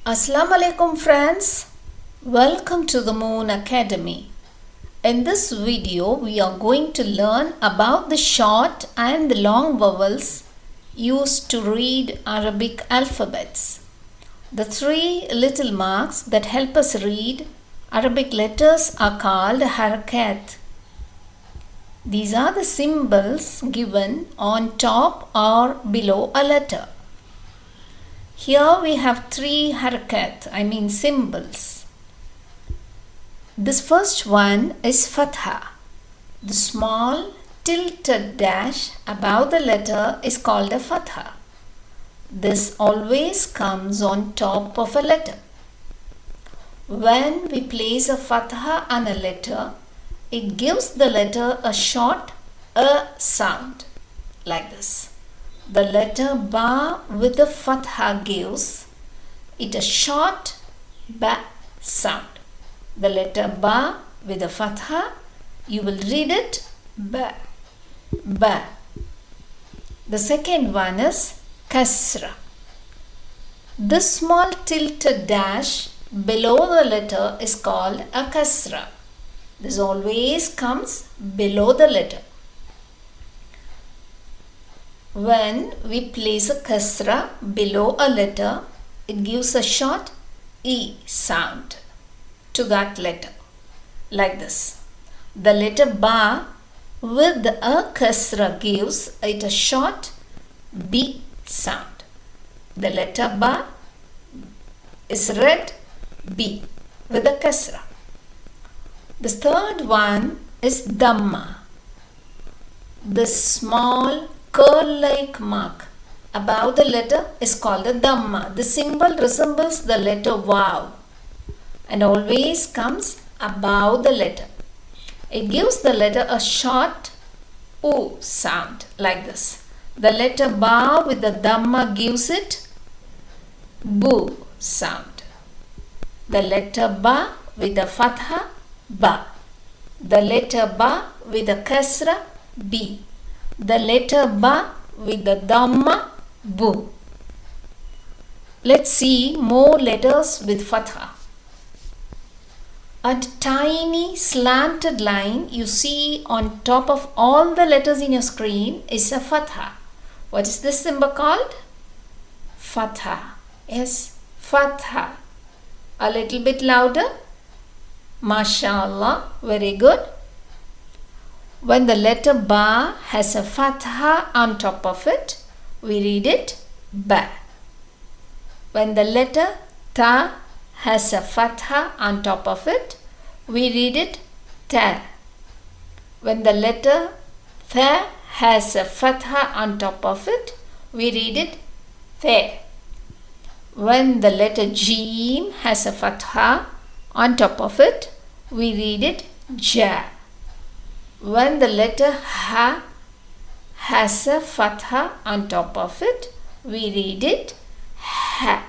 Assalamu alaikum friends, welcome to the Moon Academy. In this video we are going to learn about the short and the long vowels used to read Arabic alphabets. The three little marks that help us read Arabic letters are called harakat. These are the symbols given on top or below a letter. Here we have three harakat, symbols. This first one is Fatha. The small tilted dash above the letter is called a Fatha. This always comes on top of a letter. When we place a Fatha on a letter, it gives the letter a short sound like this. The letter Ba with the Fatha gives it a short Ba sound. The letter Ba with the Fatha, you will read it Ba, Ba. The second one is Kasra. This small tilted dash below the letter is called a Kasra. This always comes below the letter. When we place a kasra below a letter, it gives a short E sound to that letter, like this. The letter Ba with a kasra gives it a short B sound. The letter Ba is read B with a kasra. The third one is Damma. The small curl-like mark above the letter is called a Damma. The symbol resembles the letter vowel and always comes above the letter. It gives the letter a short U sound like this. The letter Ba with the Damma gives it Bu sound. The letter Ba with the Fatha, Ba. The letter Ba with the Kasra, B. The letter Ba with the Damma, Bu. Let's see more letters with Fatha. A tiny slanted line you see on top of all the letters in your screen is a Fatha. What is this symbol called? Fatha. Yes, Fatha. A little bit louder. MashaAllah. Very good. When the letter Ba has a Fatha on top of it, we read it Ba. When the letter Ta has a Fatha on top of it, we read it Ta. When the letter Tha has a Fatha on top of it, we read it Tha. When the letter Jim has a Fatha on top of it, we read it Ja. When the letter Ha has a Fatha on top of it, we read it Ha.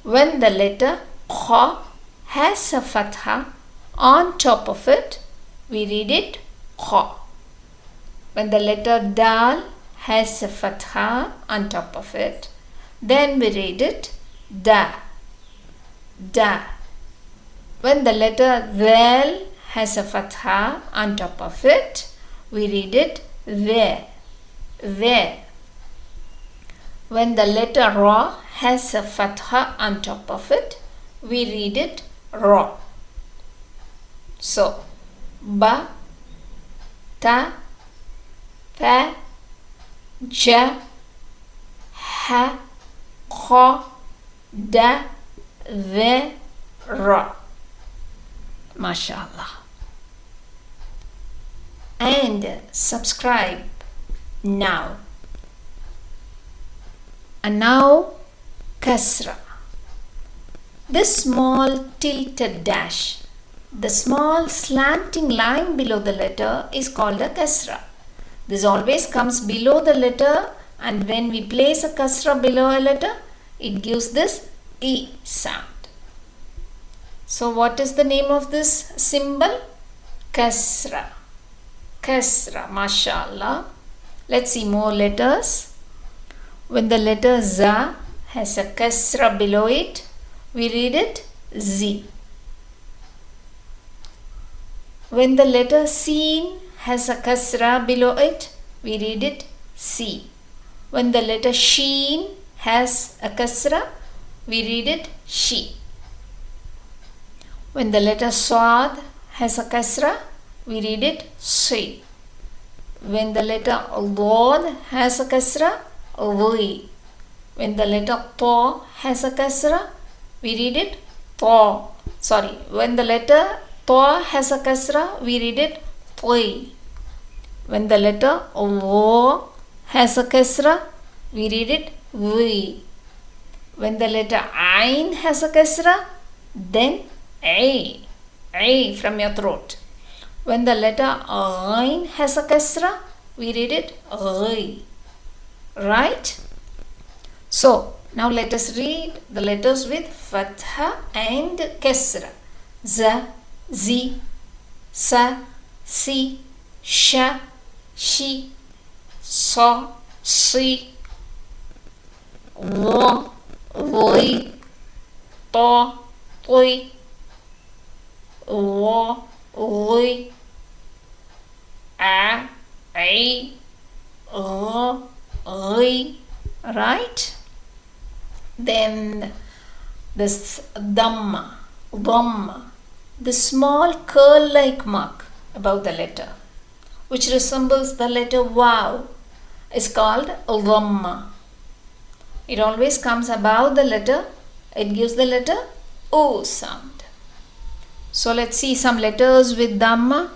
When the letter Kha has a Fatha on top of it, we read it Kha. When the letter Dal has a Fatha on top of it, then we read it Da. Da. When the letter Zal has a Fatha on top of it, we read it Ve. Ve. When the letter Ra has a Fatha on top of it, we read it Ra. So, Ba, Ta, Tha, Ja, Ha, Kha, Da, Ve, Ra. MashaAllah. And subscribe now. And now Kasra. This small tilted dash, the small slanting line below the letter is called a Kasra. This always comes below the letter, and when we place a Kasra below a letter, it gives this E sound. So what is the name of this symbol? Kasra. Kasra, mashallah. Let's see more letters. When the letter Za has a kasra below it, we read it Z. When the letter Sin has a Kasra below it, we read it C. When the letter Sheen has a Kasra, we read it She. When the letter Swad has a Kasra, we read it Si. When the letter Dod has a Kasra, Li. When the letter Ta has a Kasra, we read it Ta. When the letter Ta has a Kasra, we read it Ti. When the letter Wa has a Kasra, we read it Vi. When the letter Ain has a Kasra, then A from your throat. When the letter Ain has a Kasra, we read it Ghi. Right? So, now let us read the letters with Fatha and Kasra. Z, Z, Sa, Si, Sha, Shi, Sa, Si, Wa, Li, Ta, Ti, Wa, Li, A, I, Ghi. Right? Then this Damma, the small curl-like mark above the letter, which resembles the letter Wow, is called Damma. It always comes above the letter. It gives the letter O sound. So let's see some letters with Damma.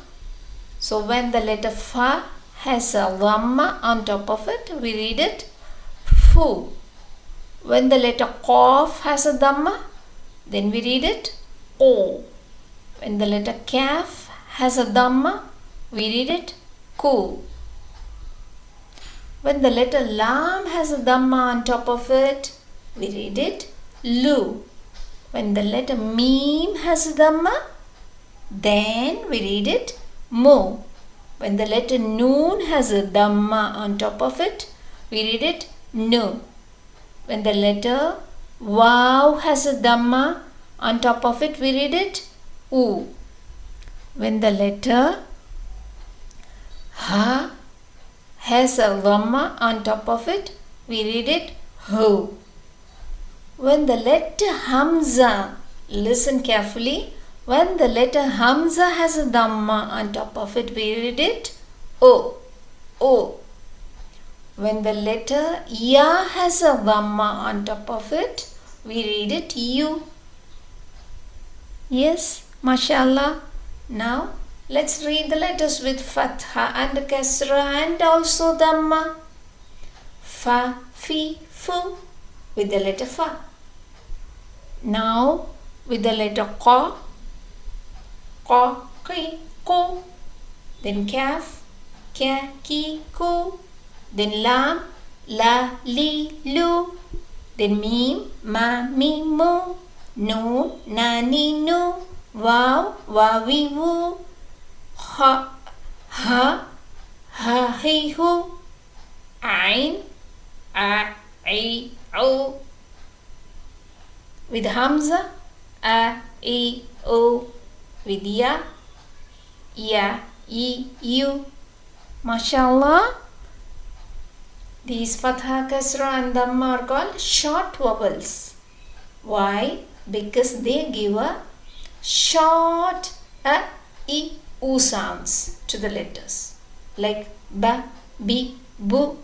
So when the letter Fa has a Damma on top of it, we read it Fu. When the letter Qaf has a Damma, then we read it O. When the letter Kaf has a Damma, we read it Ku. When the letter Lam has a Damma on top of it, we read it Lu. When the letter Mim has a Damma, then we read it Mu. When the letter Noon has a Damma on top of it, we read it Nu. When the letter Waw has a Damma on top of it, we read it U. When the letter Ha has a Damma on top of it, we read it Hu. When the letter Hamza, listen carefully, when the letter Hamza has a Damma on top of it, we read it O. O. When the letter Ya has a Damma on top of it, we read it U. Yes, mashallah. Now, let's read the letters with Fatha and Kasra and also Damma. Fa, Fi, Fu with the letter Fa. Now, with the letter Qa, Qa, Qi, Qu. Then Kaf, Ka, Ki, Ku. Then Lam, La, Li, Lu. Then Mim, Ma, Mi, Mu. Noon, Na, Ni, Nu. Waw, Wa, Wi, Wu. Ha, Ha, Ha, Hi, Hu. Ain, A, I, O. With Hamza, A, I, O. With Ya, Ya, I, U. MashaAllah. These Fatha, Kasra and Damma are called short vowels. Why? Because they give a short A, I, U sounds to the letters. Like Ba, Bi, Bu,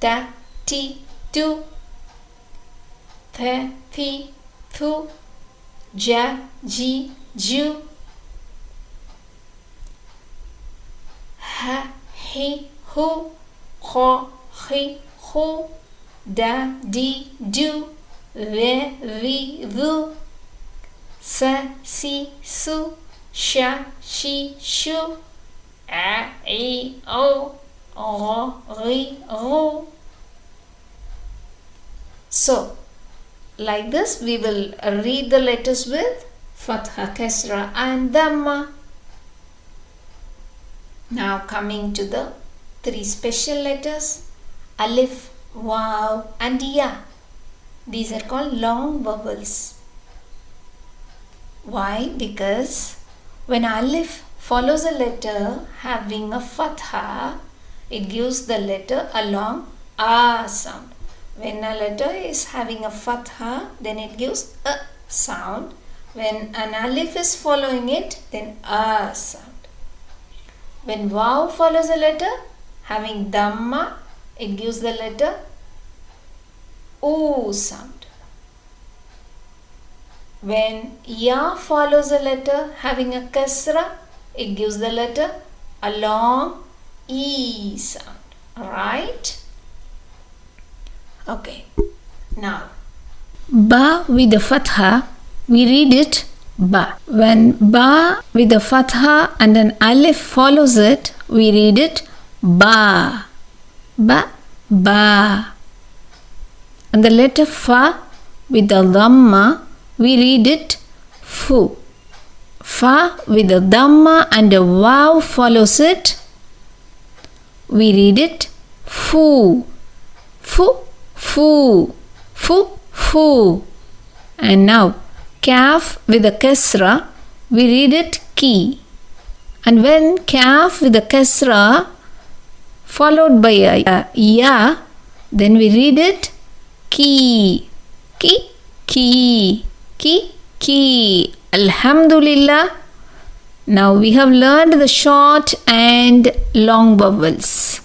Ta, Ti, Tu, Tha, Thi, Thu, Ja, Ji, Ju, Ha, Hi, Hu, Kha, Khi, Khu, Da, Di, Du, Ve, Vi, Vu, Sa, Si, Su, Sha, Shi, Shu, A, I, O, Ra, Ri, Ru. So, like this we will read the letters with Fatha, Kasra and Damma. Now coming to the three special letters, Alif, Waw and Ya. These are called long vowels. Why? Because when alif follows a letter having a fatha, it gives the letter a long a sound. When a letter is having a fatha, then it gives a sound. When an alif is following it, then a sound. When waw follows a letter having damma, it gives the letter oo sound. When ya follows a letter having a kasra, it gives the letter a long e sound. Alright? Okay. Now, ba with the fatha, we read it ba. When ba with the fatha and an alif follows it, we read it ba. Ba, ba. And the letter fa with the damma, we read it fu. Fa with the damma and a waw follows it, we read it fu. Fu, fu, fu, fu. And now kaf with the kasra, we read it ki. And when kaf with the kasra followed by a ya, then we read it ki. Ki, ki, ki, ki. Alhamdulillah. Now we have learned the short and long vowels.